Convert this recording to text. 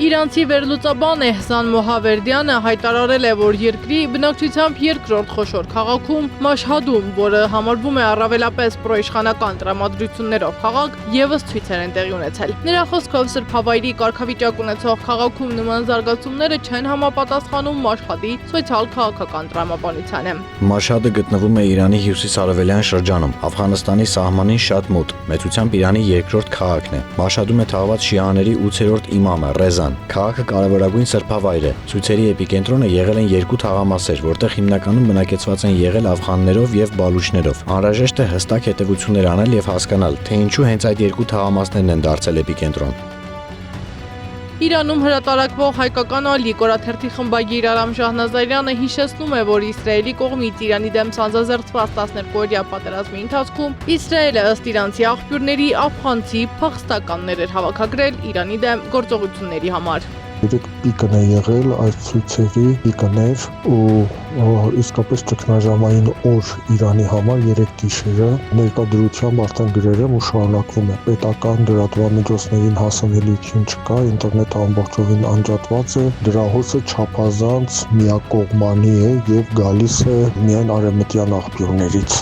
Իրանցի վերլուծաբան Էհսան Մոհավերդյանը հայտարարել է, որ երկրի բնակչությամբ երկրորդ խոշոր քաղաքում Մաշհադում, որը համարվում է առավելապես պրոիշխանական տրամադրություններով քաղաք, ևս ցույցեր են տեղի ունեցել։ Նրա խոսքով սրբավայրի կարգավիճակ ունեցող քաղաքում նման զարգացումները չեն համապատասխանում Մաշհադի սոցիալ քաղաքական տրամաբանությանը։ Մաշհադը գտնվում է Իրանի հյուսիս-արևելյան շրջանում, Աֆղանստանի սահմանին շատ մոտ, մեծությամբ Իրանի երկրորդ քաղաքն է։ Մաշհադում է թաղված շիաների 8-րդ իմամը Ռեզան։ Քաղաքը կարևորագույն սրբավայր է։ Ցույցերի էպիկենտրոնը եղել են երկու թաղամասեր, որտեղ հիմնականում բնակեցված են եղել աֆղաններով եւ բալուչներով։ Անհրաժեշտ է հստակ հետևություններ անել եւ հասկանալ, թե ինչու հենց այդ երկու թաղամասներն են դարձել էպիկենտրոն։ Իրանում հրատարակվող հայկական ալի կորաթերթի խմբագիր Արամ Շահնազարյանը հիշեցնում է, որ Իսրայելի կողմից Իրանի դեմ սանձազերծված 12-օրյա պատերազմի ընթացքում Իսրայելը ըստ իրանցի աղբյուրների աֆղանցի փախստականներ էր հավաքագրել Իրանի դեմ գործողությունների համար։ Երեք պիկն է եղել այս ցույցերի պիկներ ու իսկապես ճգնաժամային օր Իրանի համար 3 գիշերը ներկայությամբ արդեն գրել եմ ու շարունակվում է պետական լրատվամիջոցներին հասանելիություն չկա, ինտերնետը ամբողջովին անջատված է, դրա հոսը չափազանց միակողմանի է եւ գալիս է միայն արևմտյան աղբյուրներից։